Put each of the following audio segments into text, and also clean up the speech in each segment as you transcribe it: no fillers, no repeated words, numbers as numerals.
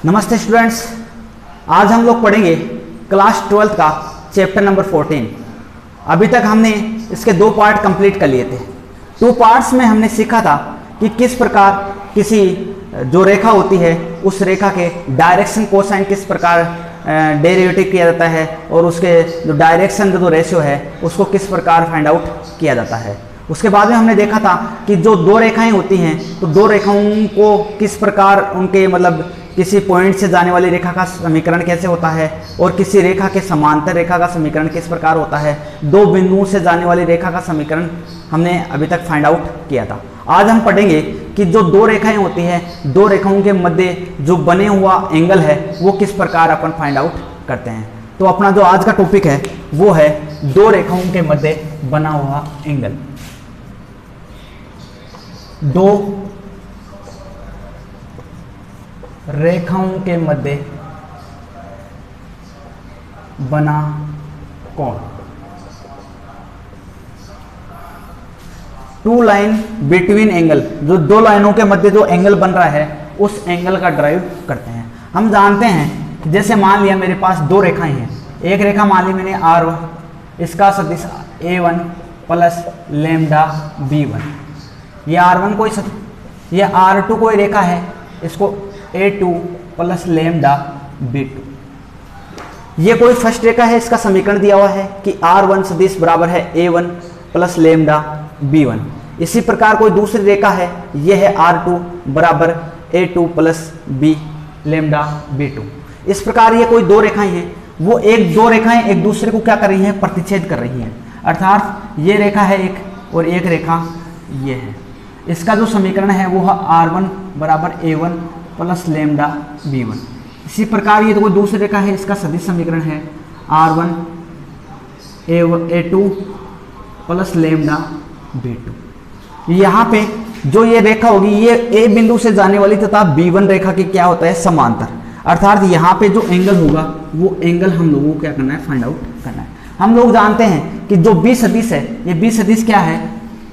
नमस्ते स्टूडेंट्स, आज हम लोग पढ़ेंगे क्लास 12th का चैप्टर नंबर 14। अभी तक हमने इसके 2 पार्ट कंप्लीट कर लिए थे। 2 पार्ट्स में हमने सीखा था कि किस प्रकार किसी जो रेखा होती है उस रेखा के डायरेक्शन कोसाइन किस प्रकार डेरिवेटिव किया जाता है और उसके जो डायरेक्शन जो रेशियो है उसको किस प्रकार फाइंड आउट किया जाता है। उसके बाद में हमने देखा था कि जो 2 रेखाएं होती हैं तो 2 रेखाओं को किस प्रकार उनके किसी पॉइंट से जाने वाली रेखा का समीकरण कैसे होता है और किसी रेखा के समांतर रेखा का समीकरण किस प्रकार होता है। 2 बिंदुओं से जाने वाली रेखा का समीकरण हमने अभी तक फाइंड आउट किया था। आज हम पढ़ेंगे कि जो 2 रेखाएं होती हैं, 2 रेखाओं के मध्य जो बने हुआ एंगल है वो किस प्रकार अपन फाइंड आउट करते हैं। तो अपना जो आज का टॉपिक है वो है 2 रेखाओं के मध्य बना हुआ एंगल। 2 रेखाओं के मध्य बना कोण। 2 लाइन बिटवीन एंगल, जो 2 लाइनों के मध्य जो एंगल बन रहा है उस एंगल का ड्राइव करते हैं। हम जानते हैं कि जैसे मान लिया मेरे पास 2 रेखाएं हैं। एक रेखा मान ली मैंने R1, इसका सदिश A1 प्लस लैम्डा B1। ये R1 कोई ये R2 कोई रेखा है, इसको A2 प्लस लैम्डा B2। ये कोई फर्स्ट रेखा है, इसका समीकरण दिया हुआ है कि R1 सदिश बराबर है A1 प्लस लैम्डा B1। इसी प्रकार कोई दूसरी रेखा है, ये है R2 बराबर A2 plus B lambda B2। इस प्रकार ये कोई 2 रेखाएं हैं, वो 2 रेखाएं एक दूसरे को क्या कर रही हैं, प्रतिच्छेद कर रही हैं। अर्थात ये रेखा है एक और एक रेखा ये है। इसका जो समीकरण है वो है R1 बराबर A1 प्लस लैम्डा B1। इसी प्रकार ये तो कोई दूसरी रेखा है, इसका सदिश समीकरण है R1 A2 plus lambda B2। यहाँ पे जो ये रेखा होगी ये A बिंदु से जाने वाली तथा B1 रेखा के क्या होता है, समांतर। अर्थात यहाँ पे जो एंगल होगा वो एंगल हम लोगों को क्या करना है, फाइंड आउट करना है। हम लोग जानते हैं कि जो B सदिश है, ये B सदिश क्या है,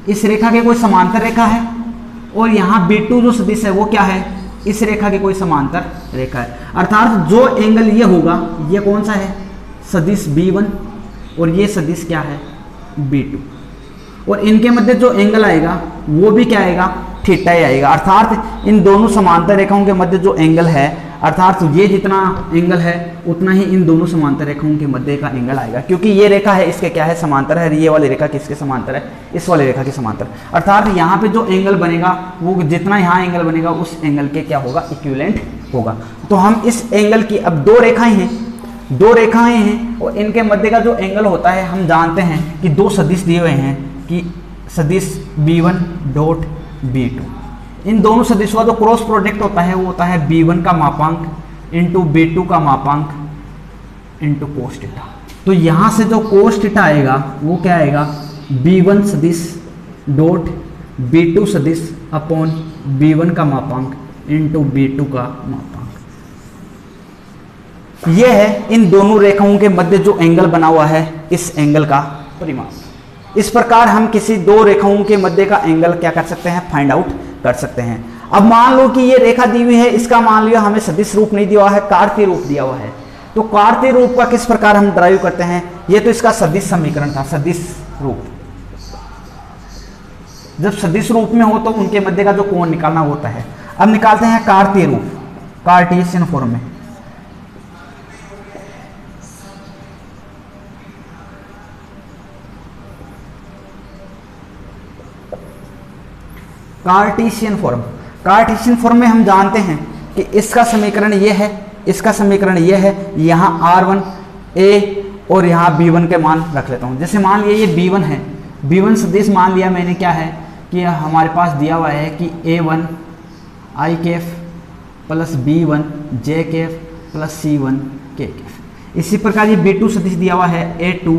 इस रेखा के कोई समांतर रेखा है और यहाँ B2 जो सदिश है वो क्या है, इस रेखा के कोई समांतर रेखा है। अर्थात जो एंगल ये होगा ये कौन सा है, सदिश B1 और ये सदिश क्या है, B2। और इनके मध्य जो एंगल आएगा वो भी क्या आएगा, थीटा ही आएगा। अर्थात इन दोनों समांतर रेखाओं के मध्य जो एंगल है, अर्थात ये जितना एंगल है उतना ही इन दोनों समांतर रेखाओं के मध्य का एंगल आएगा, क्योंकि ये रेखा है इसके क्या है, समांतर है। ये वाली रेखा किसके समांतर है, इस वाली रेखा के समांतर। अर्थात यहाँ पे जो एंगल बनेगा वो जितना यहाँ एंगल बनेगा उस एंगल के क्या होगा, इक्विवेलेंट होगा। तो हम इस एंगल की, अब 2 रेखाएं हैं, 2 रेखाएं हैं और इनके मध्य का जो एंगल होता है हम जानते हैं कि 2 सदिश दिए हुए हैं कि सदिश B1 डॉट B2। इन दोनों सदिशों का जो क्रॉस प्रोडक्ट होता है वो होता है B1 का मापांक इंटू B2 का मापांक इंटू कोस थीटा। तो यहाँ से जो कोस थीटा आएगा वो क्या आएगा, B1 सदिश डॉट B2 सदिश अपॉन B1 का मापांक इंटू B2 का मापांक। ये है इन दोनों रेखाओं के मध्य जो एंगल बना हुआ है, इस एंगल का परिमाप। इस प्रकार हम किसी 2 रेखाओं के मध्य का एंगल क्या कर सकते हैं, फाइंड आउट कर सकते हैं। अब मान लो कि ये रेखा दी हुई है, इसका मान लिया हमें सदिश रूप नहीं दिया हुआ है, कार्तीय रूप दिया हुआ है। तो कार्तीय रूप का किस प्रकार हम ड्राइव करते हैं, ये तो इसका सदिश समीकरण था, सदिश रूप। जब सदिश रूप में हो तो उनके मध्य का जो कोण निकालना होता है। अब निकालते हैं कार्तीय रूप, कार्टेशियन फॉर्म में। कार्टेशियन फॉर्म में हम जानते हैं कि इसका समीकरण ये है, इसका समीकरण ये है। यहाँ R1 A और यहाँ B1 के मान रख लेता हूँ। जैसे मान लिया ये B1 है, B1 सदिश मान लिया मैंने क्या है कि हमारे पास दिया हुआ है कि A1 I Kaif plus B1 J Kaif plus C1 K Kaif. इसी प्रकार ये B2 सदिश दिया हुआ है A2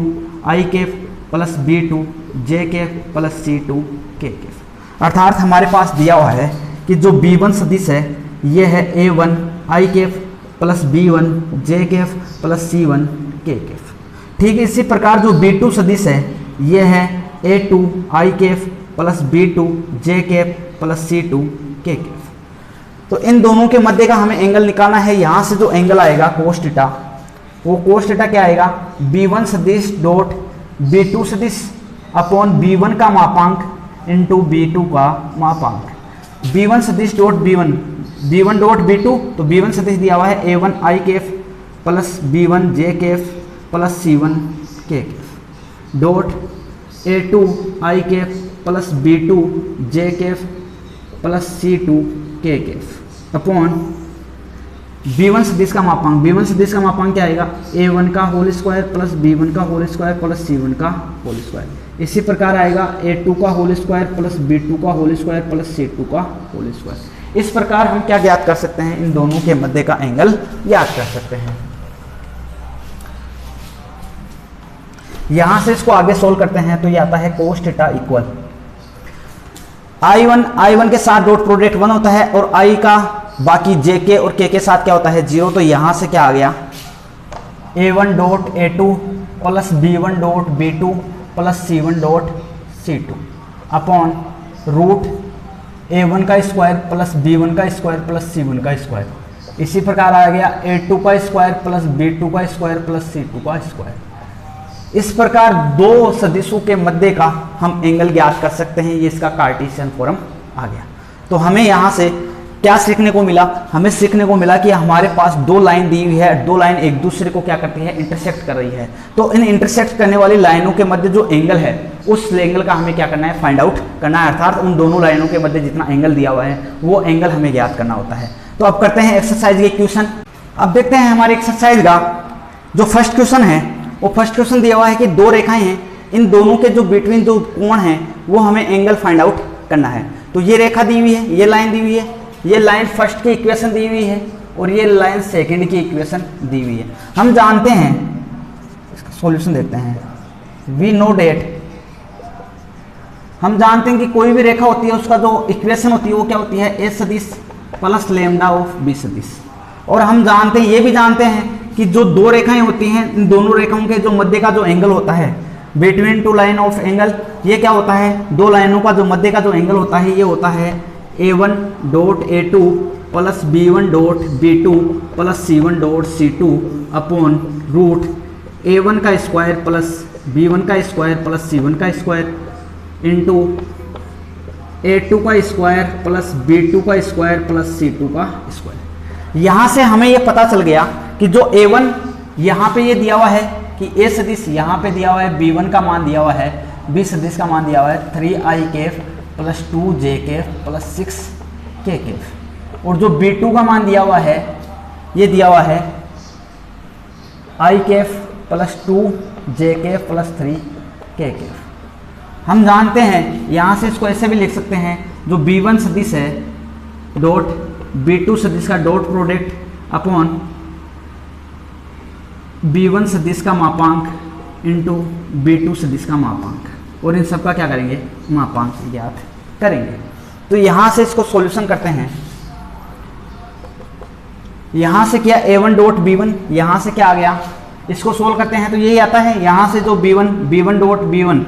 I Kaif plus B2 J Kaif plus C2 K Kaif. अर्थात हमारे पास दिया हुआ है कि जो B1 सदिश है ये है A1 I Kaif plus B1 J Kaif plus C1 K Kaif. ठीक है, इसी प्रकार जो B2 सदिश है ये है A2 I Kaif plus B2 J Kaif plus C2 K Kaif. तो इन दोनों के मध्य का हमें एंगल निकालना है। यहां से जो एंगल आएगा कोस थीटा, वो कोस थीटा क्या आएगा, b1 सदिश डॉट b2 सदिश अपॉन b1 का मापांक इंटू b2 का मापांक। b1 सदिश डॉट b1 डॉट b2, तो b1 सदिश दिया हुआ है a1 i cap plus b1 j cap plus c1 k cap dot a2 i cap plus b2 j cap plus c2 k cap upon b1 सदिश का मापांक। b1 सदिश का मापांक क्या आएगा, a1 का होल स्क्वायर प्लस b1 का होल स्क्वायर प्लस c1 का होल स्क्वायर। इसी प्रकार आएगा a2 का होल स्क्वायर प्लस b2 का होल स्क्वायर प्लस c2 का होल स्क्वायर। इस प्रकार हम क्या ज्ञात कर सकते हैं, इन दोनों के मध्य का एंगल ज्ञात कर सकते हैं। यहां से इसको आगे सोल्व करते हैं तो ये आता है कोस थीटा इक्वल I1 के साथ डॉट प्रोडक्ट 1 होता है और I का बाकी j के और k के साथ क्या होता है 0। तो यहां से क्या आ गया, a1 dot a2 plus b1 dot b2 plus c1 dot c2 upon root a1 का स्क्वायर प्लस b1 का स्क्वायर प्लस c1 का स्क्वायर। इसी प्रकार आ गया a2 का स्क्वायर प्लस b2 का स्क्वायर प्लस c2 का स्क्वायर। इस प्रकार दो सदिशों के मध्य का हम एंगल ज्ञात कर सकते हैं। ये इसका कार्टेशियन फॉर्म आ गया। तो हमें यहाँ से क्या सीखने को मिला, हमें सीखने को मिला कि हमारे पास दो लाइन दी हुई है, दो लाइन एक दूसरे को क्या करती है, इंटरसेक्ट कर रही है। तो इन इंटरसेक्ट करने वाली लाइनों के मध्य जो एंगल है, उस एंगल का हमें क्या करना है, फाइंड आउट करना है। अर्थात उन दोनों लाइनों के मध्य जितना एंगल दिया हुआ है वो एंगल हमें ज्ञात करना होता है। तो अब करते हैं एक्सरसाइज के क्वेश्चन। अब देखते हैं हमारे एक्सरसाइज का जो फर्स्ट क्वेश्चन है, वो फर्स्ट क्वेश्चन दिया हुआ है कि दो रेखाएं हैं, इन दोनों के जो बिटवीन जो कोण हैं वो हमें एंगल फाइंड आउट करना है। तो ये रेखा दी हुई है, ये लाइन दी हुई है, ये लाइन फर्स्ट की इक्वेशन दी हुई है और ये लाइन सेकंड की इक्वेशन दी हुई है। हम जानते हैं, इसका सॉल्यूशन देखते हैं। वी नो डेट, हम जानते हैं कि कोई भी रेखा होती है उसका जो इक्वेशन होती है वो क्या होती है, ए सदिश प्लस लेमडा ऑफ बी सदिश। और हम जानते हैं, ये भी जानते हैं कि जो दो रेखाएं होती हैं, इन दोनों रेखाओं के जो मध्य का जो एंगल होता है between two line of angle, ये क्या होता है, दो लाइनों का जो मध्य का जो एंगल होता है ये होता है a1 dot a2 plus b1 dot b2 plus c1 dot c2 upon root a1 का स्क्वायर प्लस b1 का स्क्वायर प्लस c1 का स्क्वायर इंटू a2 का स्क्वायर प्लस b2 का स्क्वायर प्लस c2 का स्क्वायर। यहाँ से हमें ये पता चल गया कि जो a1 यहाँ पे ये दिया हुआ है कि a सदिश यहाँ पे दिया हुआ है, b1 का मान दिया हुआ है, b सदिश का मान दिया हुआ है 3i cap plus 2j cap plus 6k केफ, और जो b2 का मान दिया हुआ है ये दिया हुआ है i cap plus 2j cap plus 3k cap. हम जानते हैं, यहाँ से इसको ऐसे भी लिख सकते हैं, जो b1 सदिश है डॉट b2 सदिश का डॉट प्रोडक्ट अपॉन b1 सदिश का मापांक इंटू b2 सदिश का मापांक, और इन सब का क्या करेंगे, मापांक ज्ञात करेंगे। तो यहाँ से इसको सॉल्यूशन करते हैं। यहाँ से क्या a1 डॉट b1, यहाँ से क्या आ गया, इसको सोल्व करते हैं तो यही आता है। यहाँ से जो b1 डॉट b1,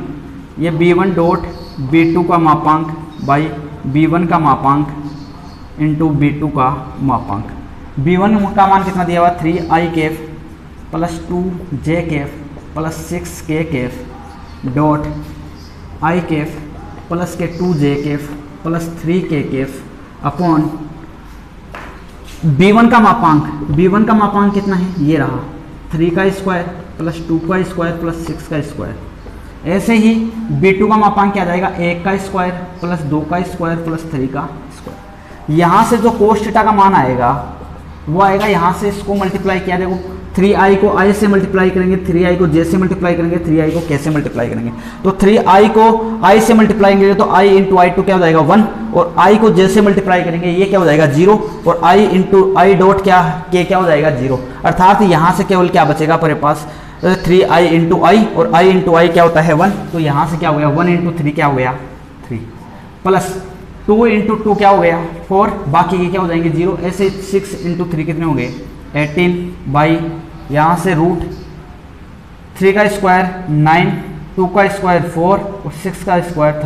ये b1 डॉट b2 का मापांक बाई b1 का मापांक इंटू b2 का मापांक। b1 का मान कितना दिया हुआ, 3i cap plus 2j cap plus 6k cap dot i cap plus के 2j केफ प्लस 3k केफ अपॉन b1 का मापांक कितना है, ये रहा 3 का स्क्वायर प्लस 2 का स्क्वायर प्लस 6 का स्क्वायर। ऐसे ही b2 का मापांक क्या आ जाएगा, 1 का स्क्वायर प्लस 2 का स्क्वायर प्लस 3 का स्क्वायर। यहाँ से जो कोस थीटा का मान आएगा वो आएगा, यहाँ से इसको मल्टीप्लाई किया, देखो 3i को i से मल्टीप्लाई करेंगे, 3i को j से मल्टीप्लाई करेंगे, 3i को k से मल्टीप्लाई करेंगे। तो 3i को i से मल्टीप्लाई करेंगे तो i इंटू i टू क्या हो जाएगा 1, और i को j से मल्टीप्लाई करेंगे ये क्या हो जाएगा 0, और i इंटू i डॉट क्या k क्या हो जाएगा 0। अर्थात यहाँ से केवल क्या बचेगा हमारे पास, 3i इंटू i, और i इंटू i क्या होता है 1, तो यहाँ से क्या हो गया 1 इंटू 3 क्या हो गया 3, प्लस 2 इंटू 2 क्या हो गया 4, बाकी के क्या हो जाएंगे 0। ऐसे 6 इंटू 3 कितने हो गए 18 बाई यहाँ से रूट 3 का स्क्वायर 9, 2 का स्क्वायर 4 और 6 का स्क्वायर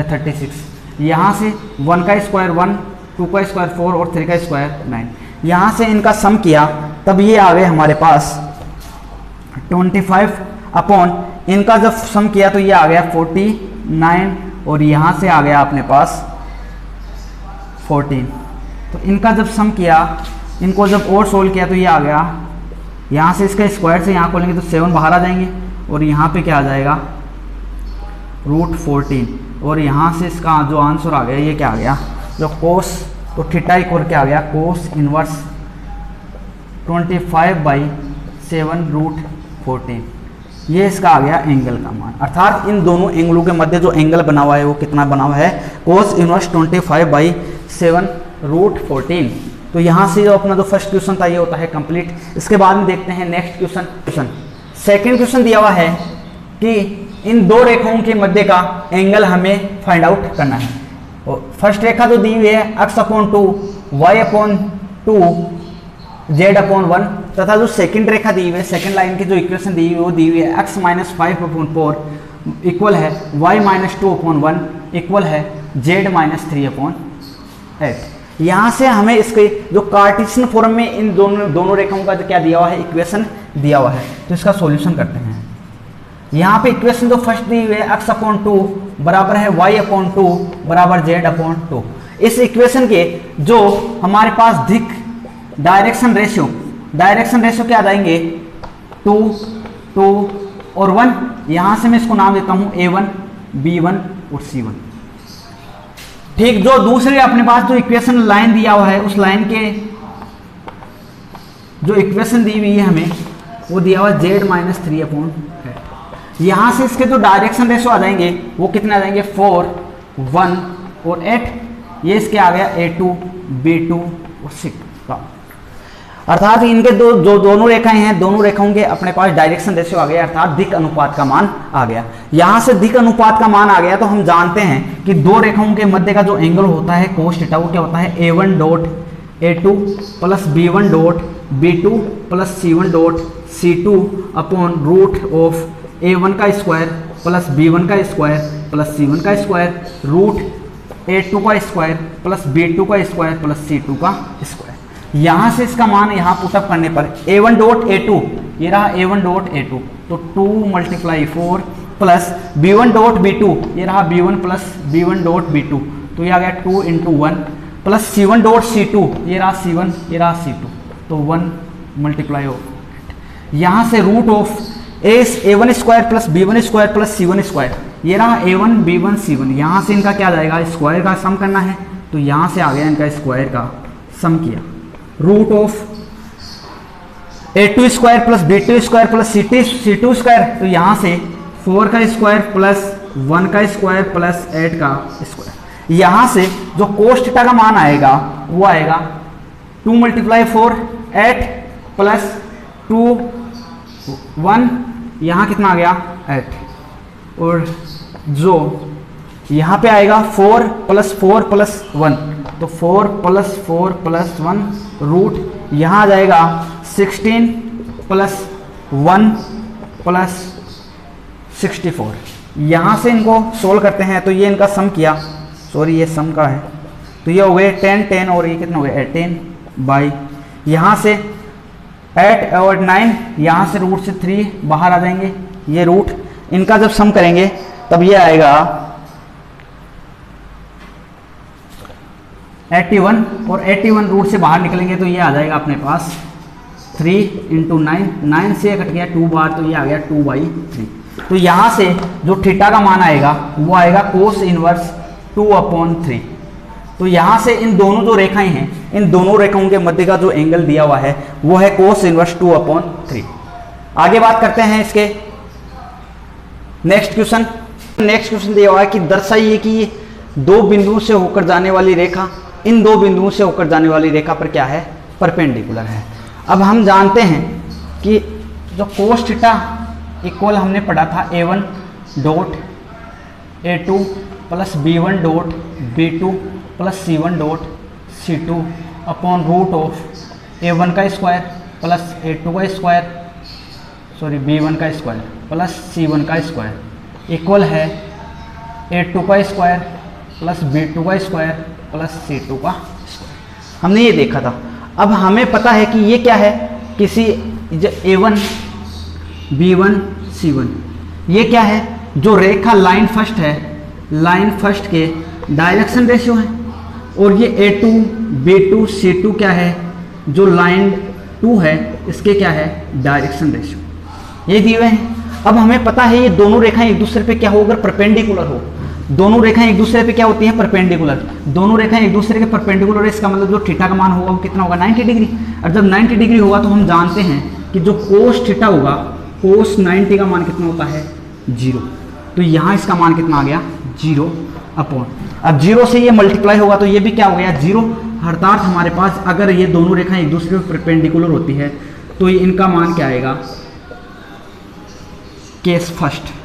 36। यहाँ से 1 का स्क्वायर 1, 2 का स्क्वायर 4 और 3 का स्क्वायर 9। यहाँ से इनका सम किया तब ये आ गए हमारे पास 25 अपॉन, इनका जब सम किया तो ये आ गया 49 और यहाँ से आ गया अपने पास 14। तो इनका जब सम किया, इनको जब और सोल्व किया तो ये आ गया, यहाँ से इसका स्क्वायर से यहाँ खोलेंगे तो 7 बाहर आ जाएंगे और यहाँ पे क्या आ जाएगा √14 और यहाँ से इसका जो आंसर आ गया ये क्या आ गया, जो कोस तो थीटा इक्वल क्या आ गया कोस इनवर्स 25/7 √14। ये इसका आ गया एंगल का मान, अर्थात इन दोनों एंगलों के मध्य जो एंगल बना हुआ है वो कितना बना हुआ है कोस इनवर्स 25/7 √14। तो यहाँ से जो अपना जो फर्स्ट क्वेश्चन था ये होता है कंप्लीट। इसके बाद में देखते हैं नेक्स्ट क्वेश्चन। सेकंड क्वेश्चन दिया हुआ है कि इन दो रेखाओं के मध्य का एंगल हमें फाइंड आउट करना है। फर्स्ट रेखा जो दी हुई है x/2 y/2 z/1 तथा जो सेकंड रेखा दी हुई है, सेकंड लाइन की जो इक्वेशन दी हुई है वो दी हुई है x-5/4 इक्वल है y-2/1 इक्वल है z-3/8। यहाँ से हमें इसके जो कार्टेशियन फॉर्म में इन दोनों रेखाओं का क्या दिया हुआ है इक्वेशन दिया हुआ है, तो इसका सॉल्यूशन करते हैं। यहाँ पे इक्वेशन जो फर्स्ट दी हुई है x/2 बराबर है y/2 बराबर z/2। इस इक्वेशन के जो हमारे पास दिक डायरेक्शन रेशियो क्या आ जाएंगे 2, 2 और 1। यहाँ से मैं इसको नाम देता हूँ A1, B1 और C1। ठीक, जो दूसरे अपने पास जो इक्वेशन लाइन दिया हुआ है उस लाइन के जो इक्वेशन दी हुई है हमें वो दिया हुआ z-3/8। यहाँ से इसके जो डायरेक्शन रेशो आ जाएंगे वो कितने आ जाएंगे 4, 1 और 8। ये इसके आ गया A2, B2 और C का। अर्थात इनके जो दोनों रेखाएं हैं, दोनों रेखाओं के अपने पास डायरेक्शन रेशियो आ गया, अर्थात दिक् अनुपात का मान आ गया। यहाँ से दिक् अनुपात का मान आ गया तो हम जानते हैं कि दो रेखाओं के मध्य का जो एंगल होता है कोस थीटा वो क्या होता है A1.A2 plus B1.B2 plus C1.C2 upon root of A1 का स्क्वायर प्लस B1 का स्क्वायर प्लस C1 का स्क्वायर रूट A2 का स्क्वायर प्लस B2 का स्क्वायर प्लस C2 का स्क्वायर। यहाँ से इसका मान यहाँ पुटअप करने पर A1.A2 ये रहा A1.A2 तो 2 × 4 प्लस B1.B2 ये रहा B1 प्लस B1.B2 तो ये आ गया 2 × 1 प्लस C1.C2 ये रहा C1 ये रहा C2 तो 1 × यहाँ से root of A1 square plus B1 square plus C1 square ये रहा A1 B1 C1। यहाँ से इनका क्या जाएगा स्क्वायर का सम करना है तो यहाँ से आ गया इनका स्क्वायर का सम किया root of A2 square plus B2 square plus C2 square तो यहाँ से 4 का स्क्वायर प्लस 1 का स्क्वायर प्लस 8 का स्क्वायर। यहाँ से जो कोस थीटा का मान आएगा वो आएगा 2 × 4 8 प्लस 2 1 यहाँ कितना आ गया 8 और जो यहाँ पे आएगा 4 + 4 + 1 तो 4 + 4 + 1 रूट यहाँ आ जाएगा 16 + 1 + 64। यहाँ से इनको सोल्व करते हैं तो ये इनका सम किया, सॉरी ये सम का है तो ये हो गए 10 10 और ये कितना हो गया 18 बाई यहाँ से 8 और 9 यहाँ से रूट से 3 बाहर आ जाएंगे। ये रूट इनका जब सम करेंगे तब ये आएगा 81 और 81 रूट से बाहर निकलेंगे तो ये आ जाएगा अपने पास 3 × 9 9 से कट गया 2 बार तो ये आ गया 2/3। तो यहाँ से जो थीटा का मान आएगा वो आएगा कोस इनवर्स 2/3। तो यहाँ से इन दोनों जो रेखाएं हैं इन दोनों रेखाओं के मध्य का जो एंगल दिया हुआ है वो है कोस इनवर्स 2/3। आगे बात करते हैं इसके नेक्स्ट क्वेश्चन दिया हुआ है कि दर्शाइए कि दो बिंदुओं से होकर जाने वाली रेखा इन दो बिंदुओं से होकर जाने वाली रेखा पर क्या है परपेंडिकुलर है। अब हम जानते हैं कि जो कोस थीटा इक्वल हमने पढ़ा था A1.A2 plus B1.B2 plus C1.C2 upon root of A1 का स्क्वायर प्लस A2 का स्क्वायर B1 का स्क्वायर प्लस C1 का स्क्वायर इक्वल है A2 का स्क्वायर प्लस B2 का स्क्वायर प्लस C2 का हमने ये देखा था। अब हमें पता है कि ये क्या है, किसी A1 B1 C1, ये क्या है, जो रेखा लाइन फर्स्ट है, लाइन फर्स्ट के डायरेक्शन रेशियो है, और ये A2 B2 C2 क्या है, जो लाइन 2 है इसके क्या है, डायरेक्शन रेशियो, ये दिए हुए हैं। अब हमें पता है ये दोनों रेखाएं एक दूसरे पे क्या हो, अगर परपेंडिकुलर हो, दोनों रेखाएं एक दूसरे पे क्या होती हैं, परपेंडिकुलर, दोनों रेखाएं एक दूसरे के परपेंडिकुलर है, इसका मतलब जो थीटा का मान होगा वो कितना होगा, 90 डिग्री। और जब 90 डिग्री होगा तो हम जानते हैं कि जो कोस थीटा होगा, कोस 90 का मान कितना होता है, 0। तो यहाँ इसका मान कितना आ गया, 0 अपॉन, अब 0 से ये मल्टीप्लाई होगा तो ये भी क्या हो गया, 0। अर्थात हमारे पास अगर ये दोनों रेखाएं एक दूसरे पे परपेंडिकुलर होती है तो ये इनका मान क्या आएगा, केस फर्स्ट।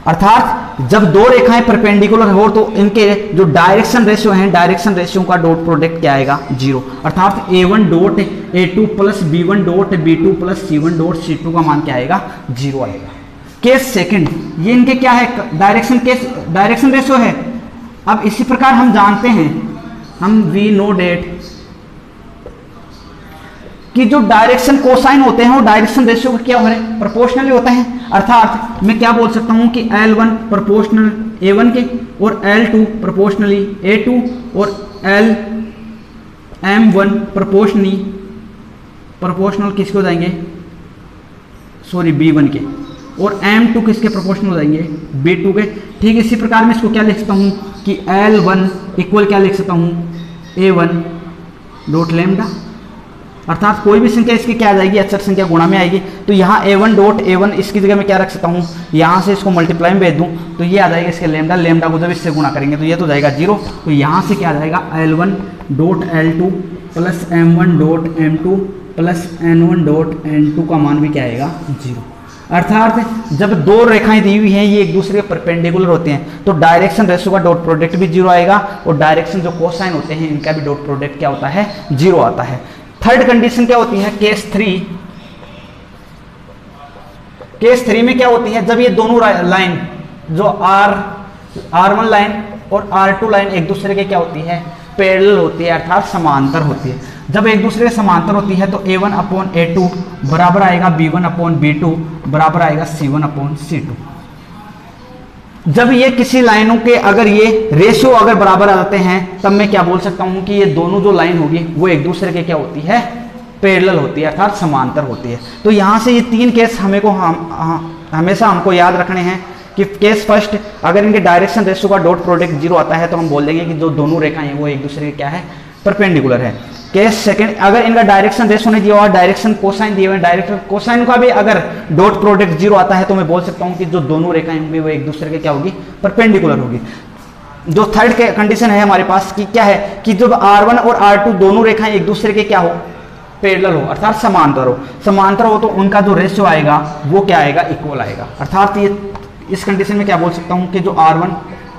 अर्थात जब दो रेखाएं परपेंडिकुलर हो तो इनके जो डायरेक्शन रेशियो हैं, डायरेक्शन रेशियो का डॉट प्रोडक्ट क्या आएगा, 0। अर्थात A1 dot A2 plus B1 dot B2 plus C1 dot C2 का मान क्या आएगा, 0 आएगा। केस सेकंड, ये इनके क्या है, डायरेक्शन केस, डायरेक्शन रेशियो है। अब इसी प्रकार हम जानते हैं, हम वी नो डेट कि जो डायरेक्शन कोसाइन होते हैं वो डायरेक्शन रेशियो का क्या हो रहे हैं, प्रोपोर्शनली होते हैं। अर्थात मैं क्या बोल सकता हूं कि L1 प्रोपोर्शनल A1 के और L2 प्रोपोर्शनली A2 और M1 प्रोपोर्शनल किसके हो जाएंगे, सॉरी B1 के, और M2 किसके प्रोपोर्शनल हो जाएंगे, B2 के। ठीक इसी प्रकार मैं इसको क्या लिख सकता हूं कि L1 इक्वल क्या लिख सकता हूं, A1 डॉट लैम्डा। अर्थात कोई भी संख्या इसकी क्या आ जाएगी, अचर संख्या गुणा में आएगी। तो यहाँ A1 डॉट A1 इसकी जगह मैं क्या रख सकता हूँ, यहाँ से इसको मल्टीप्लाई में भेज दूँ तो ये आ जाएगा इसके लैम्डा, लैम्डा को जब इससे गुणा करेंगे तो ये तो जाएगा 0। तो यहाँ से क्या आ जाएगा, L1 dot L2 plus M1 dot M2 plus N1 dot N2 का मान भी क्या आएगा, 0। अर्थात जब दो रेखाएं दी हुई हैं ये एक दूसरे के परपेंडिकुलर होते हैं तो डायरेक्शन रेशियो का डॉट प्रोडक्ट भी 0 आएगा, और डायरेक्शन जो कोसाइन होते हैं इनका भी डॉट प्रोडक्ट क्या होता है, 0 आता है। थर्ड कंडीशन क्या होती है, केस 3। केस 3 में क्या होती है, जब ये दोनों लाइन जो R1 लाइन और R2 लाइन एक दूसरे के क्या होती है, पैरेलल होती है, अर्थात समांतर होती है। जब एक दूसरे के समांतर होती है तो A1 अपॉन A2 बराबर आएगा B1 अपॉन B2 बराबर आएगा C1 अपॉन C2। जब ये किसी लाइनों के अगर ये रेशियो अगर बराबर आ जाते हैं तब मैं क्या बोल सकता हूं कि ये दोनों जो लाइन होगी वो एक दूसरे के क्या होती है, पैरेलल होती है, अर्थात समांतर होती है। तो यहां से ये 3 केस हमेशा हमको याद रखने हैं कि केस फर्स्ट, अगर इनके डायरेक्शन रेशियो का डॉट प्रोडक्ट 0 आता है तो हम बोल देंगे कि जो दोनों रेखाएं हैं वो एक दूसरे के क्या है, परपेंडिकुलर है। केस सेकंड, अगर इनका डायरेक्शन रेशियो नहीं दिया हुआ, डायरेक्शन कोसाइन दिए हुए, डायरेक्शन कोसाइन का भी अगर डॉट प्रोडक्ट 0 आता है तो मैं बोल सकता हूं कि जो दोनों रेखाएं होंगी वो एक दूसरे के क्या होगी, परपेंडिकुलर होगी। जो थर्ड कंडीशन है हमारे पास कि क्या है कि जब R1 और R2 दोनों रेखाएं एक दूसरे के क्या हो, पैरेलल हो, अर्थात समांतर हो। समांतर हो तो उनका जो रेशियो आएगा वो क्या आएगा, इक्वल आएगा। अर्थात ये इस कंडीशन में क्या बोल सकता हूं कि जो R1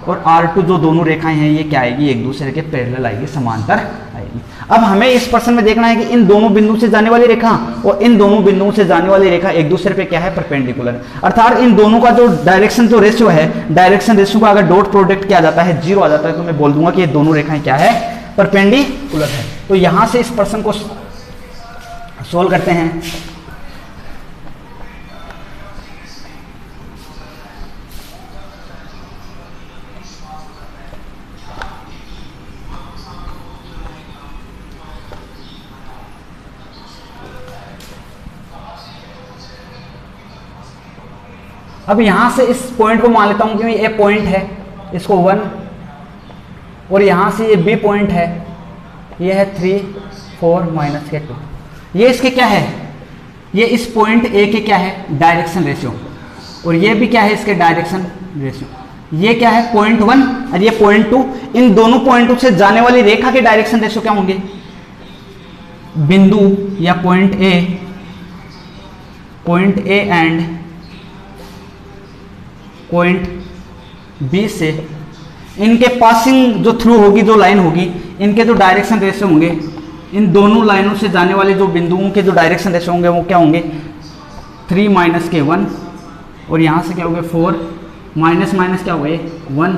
और R2 जो दोनों रेखाएं हैं ये क्या आएगी, एक दूसरे के पैरेलल आएगी, समांतर आएगी। अब हमें इस प्रश्न में देखना है कि इन दोनों बिंदु से जाने वाली रेखा और इन दोनों बिंदुओं से जाने वाली रेखा एक दूसरे पे क्या है, परपेंडिकुलर। अर्थात इन दोनों का जो डायरेक्शन जो रेशियो है, डायरेक्शन रेशियो का अगर डॉट प्रोडक्ट क्या आ जाता है, 0 आ जाता है तो मैं बोल दूंगा कि ये दोनों रेखाएं क्या है, परपेंडिकुलर है। तो यहां से इस प्रश्न को सोल्व करते हैं। अब यहां से इस पॉइंट को मान लेता हूं कि ये पॉइंट है, इसको 1, और यहां से ये बी पॉइंट है, ये है 3 4 माइनस के 2। ये इसके क्या है, ये इस पॉइंट ए के क्या है, डायरेक्शन रेशियो, और ये भी क्या है इसके डायरेक्शन रेशियो। ये क्या है, पॉइंट 1 और ये पॉइंट 2। इन दोनों पॉइंटों से जाने वाली रेखा के डायरेक्शन रेशियो क्या होंगे, बिंदु या point A and point B से इनके पासिंग जो थ्रू होगी, जो लाइन होगी, इनके जो डायरेक्शन रेशियो होंगे, इन दोनों लाइनों से जाने वाले जो बिंदुओं के जो डायरेक्शन रेशियो होंगे वो क्या होंगे, 3 माइनस के 1, और यहाँ से क्या हो गया 4, माइनस माइनस क्या हो गए 1,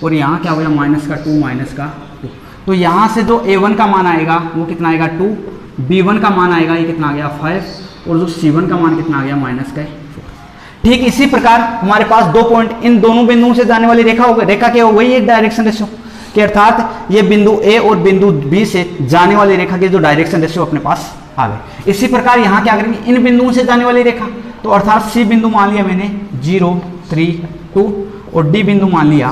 और यहाँ क्या हो गया माइनस का 2 माइनस का 2। तो यहाँ से जो A1 का मान आएगा वो कितना आएगा 2, B1 का मान आएगा ये कितना आ गया 5, और जो C1 का मान कितना आ गया -4। ठीक इसी प्रकार हमारे पास 2 पॉइंट इन दोनों बिंदुओं से जाने वाली रेखा होगी, रेखा क्या हो गई एक डायरेक्शन रेशियो कि अर्थात ये बिंदु A और बिंदु B से जाने वाली रेखा के जो डायरेक्शन रेशियो अपने पास आ गए। इसी प्रकार यहाँ क्या करेंगे, इन बिंदुओं से जाने वाली रेखा, तो अर्थात C बिंदु मान लिया मैंने 0, 3, 2 और D बिंदु मान लिया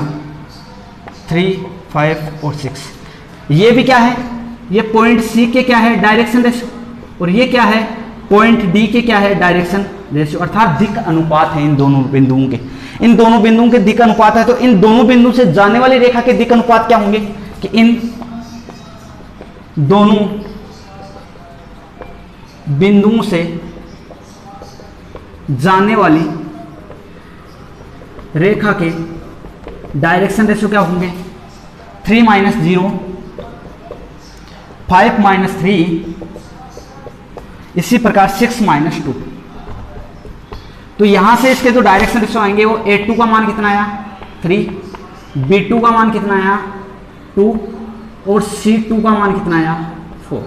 3, 5 और 6। ये भी क्या है, ये पॉइंट C के क्या है डायरेक्शन रेशियो, और ये क्या है पॉइंट D के क्या है डायरेक्शन रेशियो, अर्थात दिक् अनुपात है इन दोनों बिंदुओं के। इन दोनों बिंदुओं के दिक् अनुपात है, तो इन दोनों बिंदु से जाने वाली रेखा के दिक् अनुपात क्या होंगे कि इन दोनों बिंदुओं से जाने वाली रेखा के डायरेक्शन रेशियो क्या होंगे 3 - 0, 5 - 3, इसी प्रकार 6 - 2। तो यहां से इसके जो डायरेक्शन रेशियो आएंगे वो A2 का मान कितना आया 3, B2 का मान कितना आया 2 और C2 का मान कितना आया 4।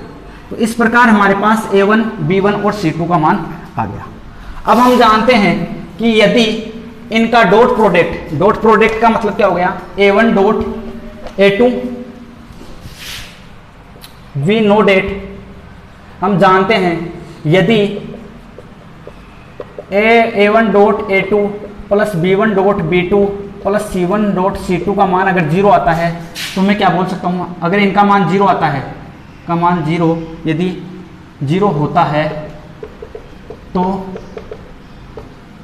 तो इस प्रकार हमारे पास A1, B1 और C2 का मान आ गया। अब हम जानते हैं कि यदि इनका डॉट प्रोडक्ट का मतलब क्या हो गया A1 dot A2 V no date, हम जानते हैं यदि A1 dot A2 plus B1 dot B2 plus C1 dot C2 का मान अगर 0 आता है तो मैं क्या बोल सकता हूँ, अगर इनका मान 0 आता है, का मान 0 यदि 0 होता है तो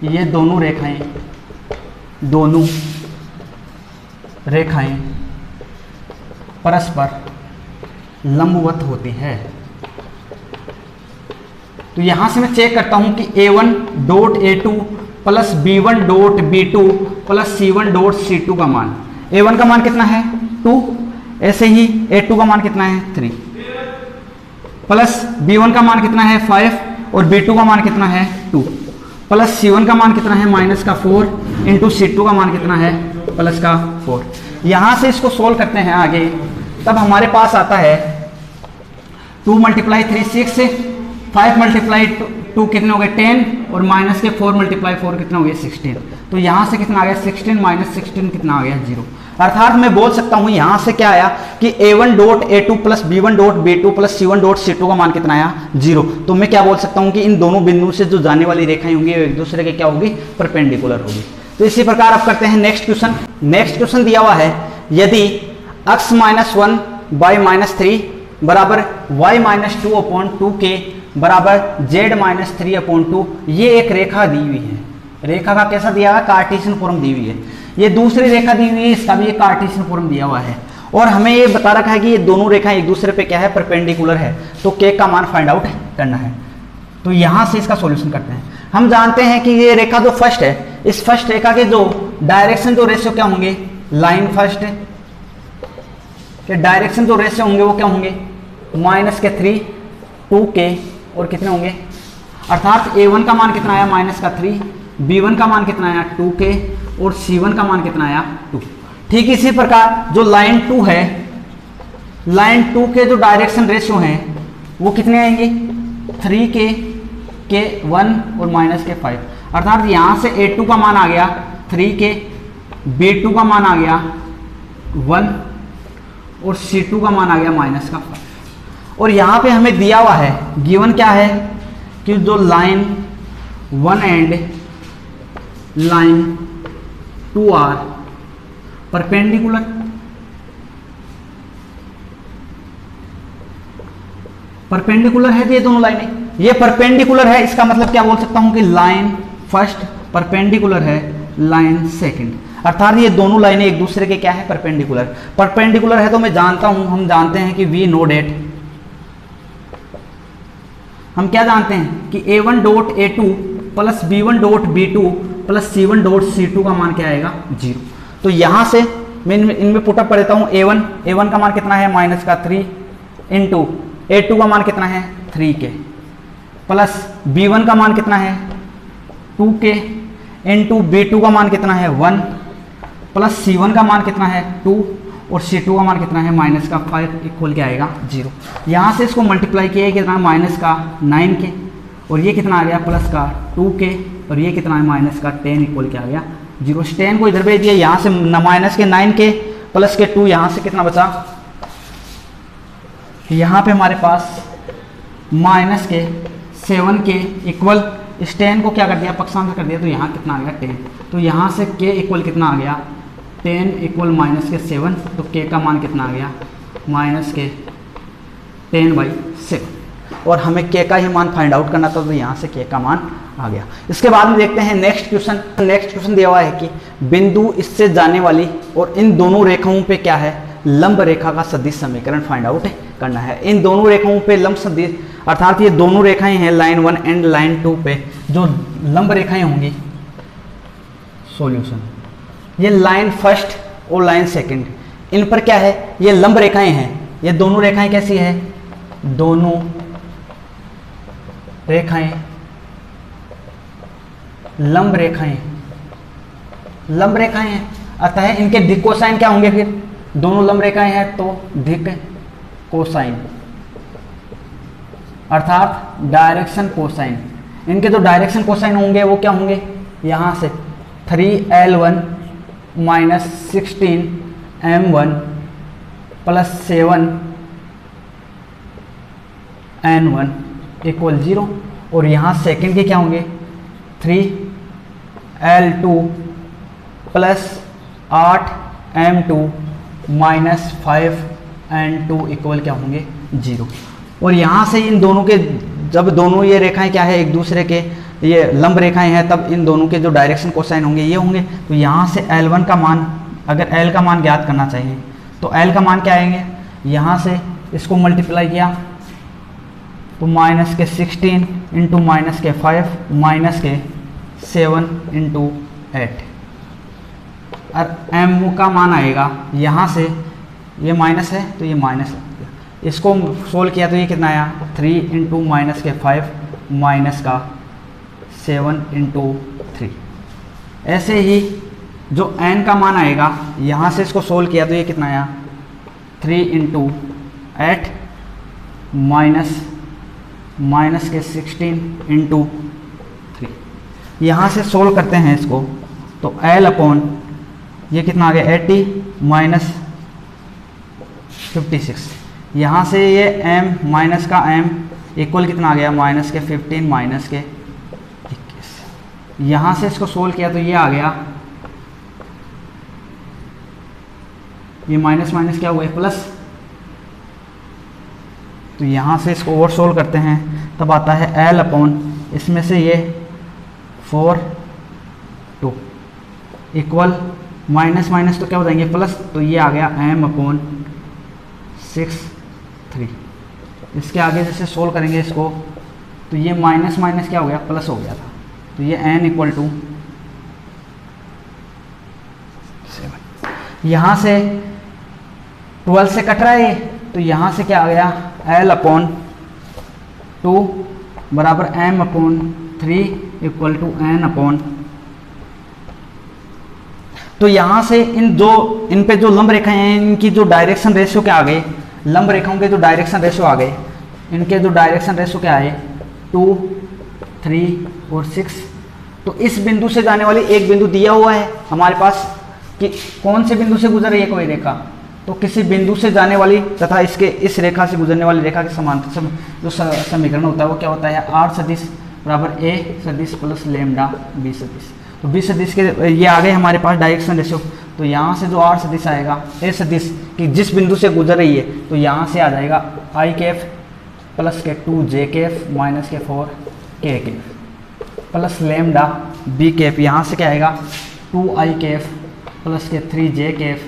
ये दोनों रेखाएं परस्पर लंबवत होती है। तो यहां से मैं चेक करता हूं कि A1 dot A2 plus B1 dot B2 plus C1 dot C2 का मान, A1 का मान कितना है 2, ऐसे ही A2 का मान कितना है 3, प्लस B1 का मान कितना है 5 और B2 का मान कितना है 2, प्लस C1 का मान कितना है -4 इंटू C2 का मान कितना है +4। यहां से इसको सोल्व करते हैं आगे, तब हमारे पास आता है 2 × 3 6, 5 × 2 कितने हो गए 10 और -4 × 4 कितना हो गया 16। तो यहाँ से कितना आ गया 16 - 16 कितना आ गया 0। अर्थात मैं बोल सकता हूँ यहाँ से क्या आया कि A1 dot A2 plus B1 dot B2 plus C1 dot C2 का मान कितना आया 0। तो मैं क्या बोल सकता हूँ कि इन दोनों बिंदुओं से जो जाने वाली रेखाएं होंगी एक दूसरे के क्या होगी परपेंडिकुलर होगी। तो इसी प्रकार अब करते हैं नेक्स्ट क्वेश्चन दिया हुआ है यदि x -1 y -3 बराबर y -2/2 के बराबर z -3/2, ये एक रेखा दी हुई है, रेखा का कैसा दिया हुआ है कार्टेशियन फॉर्म दी हुई है। ये दूसरी रेखा दी हुई है, इसका भी एक कार्टेशियन फॉर्म दिया हुआ है, और हमें ये बता रखा है कि ये दोनों रेखाएं एक दूसरे पे क्या है परपेंडिकुलर है, तो k का मान फाइंड आउट करना है। तो यहां से इसका सॉल्यूशन करते हैं। हम जानते हैं कि ये रेखा जो फर्स्ट है, इस फर्स्ट रेखा के जो डायरेक्शन जो रेशियो क्या होंगे, लाइन फर्स्ट के डायरेक्शन जो रेशियो होंगे वो क्या होंगे -3 2k और कितने होंगे, अर्थात A1 का मान कितना आया -3, B1 का मान कितना आया 2k और C1 का मान कितना आया 2। ठीक इसी प्रकार जो लाइन 2 है, लाइन 2 के जो डायरेक्शन रेशियो हैं वो कितने आएंगे 3k, k1 और -k5, अर्थात यहाँ से A2 का मान आ गया 3k, B2 का मान आ गया 1 और C2 का मान आ गया -5। और यहाँ पे हमें दिया हुआ है गिवन क्या है कि जो line 1 and line 2 are perpendicular, perpendicular है ये दोनों लाइनें, ये परपेंडिकुलर है, इसका मतलब क्या बोल सकता हूं कि लाइन फर्स्ट परपेंडिकुलर है लाइन सेकंड, अर्थात ये दोनों लाइनें एक दूसरे के क्या है परपेंडिकुलर है। तो मैं जानता हूं, हम जानते हैं कि वी नो डेट, हम क्या जानते हैं कि A1 dot A2 plus B1 dot B2 plus C1 dot C2 का मान क्या आएगा 0। तो यहां से मैं इनमें पुटअप कर देता हूं A1 का मान कितना है -3 इंटू A2 का मान कितना है 3k प्लस B1 का मान कितना है 2k इंटू B2 का मान कितना है 1 प्लस C1 का मान कितना है 2 और C2 का मान कितना है माइनस का 5 इक्वल क्या आएगा 0। यहाँ से इसको मल्टीप्लाई किया है कितना माइनस का 9 के, और ये कितना आ गया प्लस का 2 के, और ये कितना है माइनस का 10 इक्वल क्या आ गया 0। 10 को इधर भेज दिया, यहाँ से माइनस के 9 के प्लस के 2, यहाँ से कितना बचा, यहाँ पे हमारे पास माइनस के 7 के इक्वल इस 10 को क्या कर दिया पक्षांतर कर दिया, तो यहाँ कितना आ गया 10। तो यहाँ से k इक्वल कितना आ गया 10 इक्वल माइनस के 7, तो k का मान कितना आ गया माइनस के 10/7, और हमें k का ही मान फाइंड आउट करना था, तो यहाँ से k का मान आ गया। इसके बाद में देखते हैं नेक्स्ट क्वेश्चन। नेक्स्ट क्वेश्चन दिया हुआ है कि बिंदु इससे जाने वाली और इन दोनों रेखाओं पे क्या है लंब रेखा का सदिश समीकरण फाइंड आउट करना है। इन दोनों रेखाओं पे लंब सदिश अर्थात ये दोनों रेखाएं हैं लाइन 1 एंड लाइन 2 पे जो लंब रेखाएं होंगी, सॉल्यूशन ये लाइन फर्स्ट और लाइन सेकंड, इन पर क्या है ये लंब रेखाएं हैं। ये दोनों रेखाएं कैसी है, दोनों रेखाएं लंब रेखाएं, लंब रेखाएं हैं, अतः इनके दिक् कोसाइन क्या होंगे, फिर दोनों लंब रेखाएं हैं तो दिक् कोसाइन अर्थात डायरेक्शन कोसाइन। इनके जो डायरेक्शन कोसाइन होंगे वो क्या होंगे, यहाँ से 3l1 minus 16m1 plus 7n1 equal 0, और यहाँ सेकेंड के क्या होंगे 3l2 plus 8m2 minus 5n2 equal क्या होंगे 0। और यहाँ से इन दोनों के जब दोनों ये रेखाएं क्या है एक दूसरे के ये लंब रेखाएं हैं, तब इन दोनों के जो डायरेक्शन कोसाइन होंगे ये होंगे। तो यहाँ से L1 का मान, अगर L का मान ज्ञात करना चाहिए तो L का मान क्या आएंगे, यहाँ से इसको मल्टीप्लाई किया तो माइनस के 16 इंटू माइनस के 5 माइनस के 7 इंटू 8, और M का मान आएगा यहाँ से, ये माइनस है तो ये माइनस, इसको सोल्व किया तो ये कितना आया 3 इंटू माइनस के 5 माइनस का 7 इंटू 3। ऐसे ही जो n का मान आएगा यहाँ से इसको सोल्व किया तो ये कितना आया 3 इंटू 8 माइनस के 16 इंटू 3। यहाँ से सोल्व करते हैं इसको तो L अपॉन ये कितना आ गया 80 माइनस 56, यहाँ से ये m माइनस का m इक्वल कितना आ गया माइनस के 15 माइनस के 21। यहाँ से इसको सोल्व किया तो ये आ गया, ये माइनस माइनस क्या हुआ है प्लस, तो यहाँ से इसको और सोल्व करते हैं तब आता है L अपॉन इसमें से ये 4 2 इक्वल माइनस माइनस तो क्या हो जाएंगे प्लस, तो ये आ गया m अपॉन 6 3। इसके आगे जैसे सोल्व करेंगे इसको तो ये माइनस माइनस क्या हो गया प्लस हो गया था, तो ये n इक्वल टू 7। यहाँ से 12 से कट रहा है ये, तो यहाँ से क्या आ गया L अपॉन 2 बराबर m upon 3 equal to n upon. तो यहाँ से इन पे जो लंब रेखाएं हैं इनकी जो डायरेक्शन रेशियो क्या आ गए, लंब रेखाओं के जो डायरेक्शन रेशियो आ गए, इनके जो डायरेक्शन रेशियो क्या आए 2 3 और 6। तो इस बिंदु से जाने वाली एक बिंदु दिया हुआ है हमारे पास कि कौन से बिंदु से गुजर रही है कोई रेखा, तो किसी बिंदु से जाने वाली तथा इसके इस रेखा से गुजरने वाली रेखा के समांतर जो समीकरण होता है वो क्या होता है r सदिश बराबर a सदिश प्लस लेमडा b सदिश। तो b सदिश के ये आ गए हमारे पास डायरेक्शन रेशियो, तो यहाँ से जो r सदिश आएगा a सदिश की जिस बिंदु से गुजर रही है तो यहाँ से आ जाएगा i कैफ प्लस के 2 j कैफ माइनस के 4 k Kaif plus lambda b Kaif, यहाँ से क्या आएगा 2i कैफ प्लस के 3j कैफ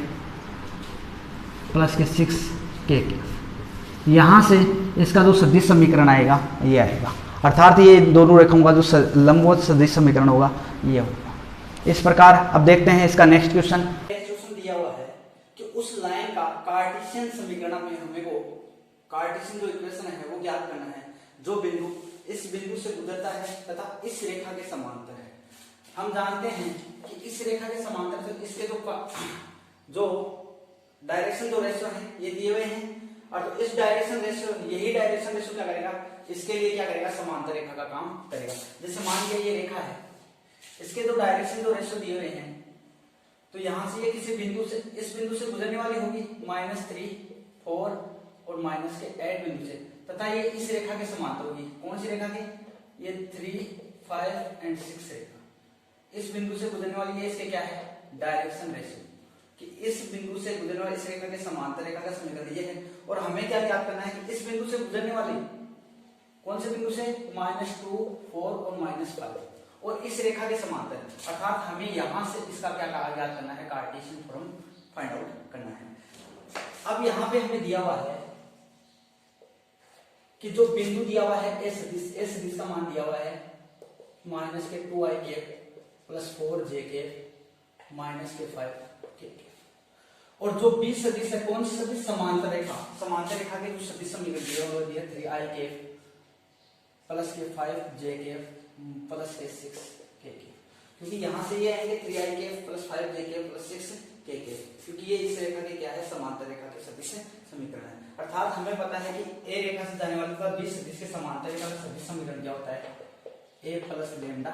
प्लस के 6k कैफ। यहाँ से इसका जो सदिश समीकरण आएगा ये आएगा, अर्थात ये दोनों रेखाओं का जो लंबवत सदिश समीकरण होगा ये होगा। इस प्रकार अब देखते हैं इसका नेक्स्ट क्वेश्चन। क्वेश्चन दिया हुआ है कि उस लाइन का कार्टेशियन समीकरण में हमें को कार्टेशियन जो इक्वेशन है वो ज्ञात करना है जो बिंदु इस बिंदु से गुजरता है तथा इस रेखा के समांतर है। हम जानते हैं कि इस रेखा के समांतर से इसके जो डायरेक्शन जो रेशियो है ये दिए हुए हैं, और तो इस डायरेक्शन रेशियो, यही डायरेक्शन रेशियो क्या करेगा, इसके लिए क्या करेगा, समांतर रेखा का काम करेगा। जैसे मान लिया ये रेखा है, इसके जो डायरेक्शन जो रेशियो दिए हुए हैं, तो यहां से ये किसी बिंदु से, इस बिंदु से गुजरने वाली होगी -3, 4 और माइनस के 8 बिंदु से, तथा ये इस रेखा के समांतर होगी। कौन सी रेखा की, ये 3, 5 और 6 रेखा, इस बिंदु से गुजरने वाली है, इसके क्या है, डायरेक्शन रेशियो, कि इस बिंदु से गुजरने वाली इस रेखा के समांतर रेखा का समीकरण ये है। और हमें क्या ज्ञात करना है कि इस बिंदु से गुजरने वाली, कौन से बिंदु से, -2, 4 और -5, और इस रेखा के समांतर, अर्थात हमें यहां से इसका क्या ज्ञात करना है, कार्टेशियन फॉर्म फाइंड आउट करना है। अब यहां पे हमें दिया हुआ है कि जो बिंदु दिया हुआ है एस सदिश का मान दिया हुआ है -2i + 4j -5k, और जो बी सदिश है, कौन सी सदिश, समांतर रेखा, समांतर रेखा के जो सदिश समीकरण दिया हुआ है 3i + 5j + 6k, क्योंकि यहां से ये आएंगे 3i + 5j + 6k, क्योंकि ये इस रेखा के क्या है, समांतर रेखा के सदिश समीकरण है। अर्थात हमें पता है कि ए रेखा से जाने वाले का बी सदिश के समांतर रेखा का सदिश समीकरण क्या होता है, a + लैम्डा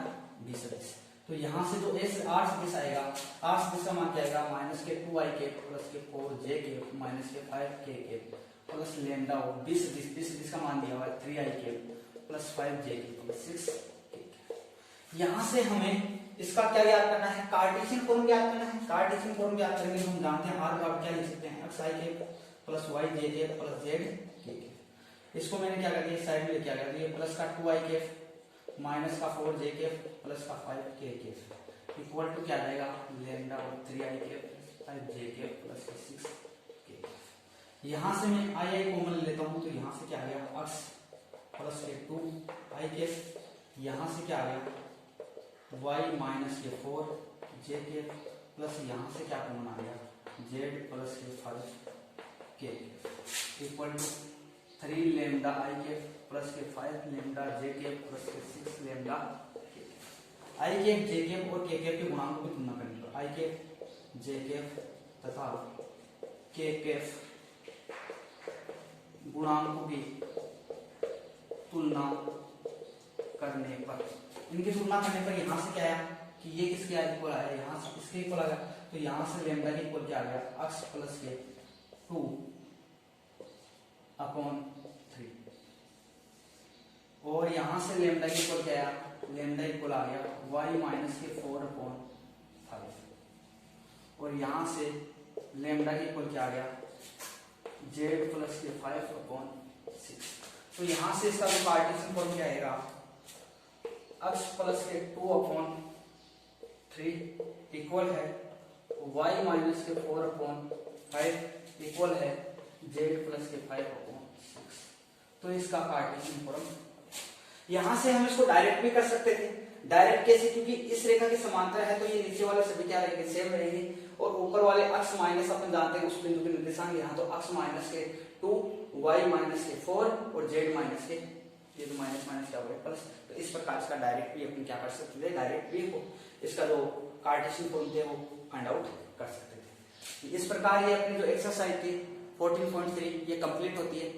बी सदिश। तो यहां से जो आर सदिश आएगा, आर सदिश का मान क्या आएगा, -2i + 4j - 5k + लैम्डा, और बी सदिश का मान दिया हुआ है 3i + 5j + 6k। यहां से हमें इसका क्या ज्ञात करना है, कार्टेशियन फॉर्म ज्ञात करना है। कार्टेशियन फॉर्म ज्ञात करेंगे तो हम जानते हैं आर का क्या लिख सकते हैं, xi + yj + zk। इसको मैंने क्या कर दिया, साइड में लेके आ गया, तो ये प्लस का 2i माइनस का 4j प्लस का 5k इक्वल टू क्या आएगा, लैम्डा और 3i + 5j + 6k। यहां से मैं i कॉमन लेता हूं, तो यहां से क्या आ गया, x + 2i, यहां से क्या आ गया, y - 4j प्लस यहां से क्या कॉमन आ गया, z + 5k equal to 3 lambda i plus के 5 लैम्डा j प्लस के 6 लैम्डा i j और k के गुणांकों की तुलना करनी है। i j तथा k गुणांकों की तुलना करने पर, इनकी तुलना करने पर यहां से क्या आया कि ये किसके इक्वल आया, यहां से इसके इक्वल आ गया, तो यहां से लैम्डा के इक्वल क्या आ गया, x + के 2/3, और यहां से लैम्डा के इक्वल क्या आया, लैम्डा इक्वल आ गया y - के 4/5, और यहां से लैम्डा के इक्वल क्या आ गया, z + के 5/6। तो यहां से इसका जो कार्टेशियन फॉर्म क्या आएगा, x + के 2/3 इक्वल है y - के 4/5 इक्वल है z + के 5/6। तो इसका कार्टेशियन फॉर्म, यहां से हम इसको डायरेक्ट भी कर सकते थे। डायरेक्ट कैसे, क्योंकि इस रेखा के समांतर है, तो ये नीचे वाले सभी क्या रहेंगे, सेम रहेंगे, और ऊपर वाले x माइनस अपन जानते हैं उस बिंदु के निर्देशांक, यहाँ तो x - के 2, y - के 4 और z - के, ये तो माइनस क्या हो गया प्लस। तो इस प्रकार इसका डायरेक्ट भी अपन क्या कर सकते थे, डायरेक्ट भी इसका जो कार्टेशियन फॉर्म थे वो फाइंड आउट कर सकते थे। इस प्रकार ये अपनी जो एक्सरसाइज थी 14.3 ये कंप्लीट होती है।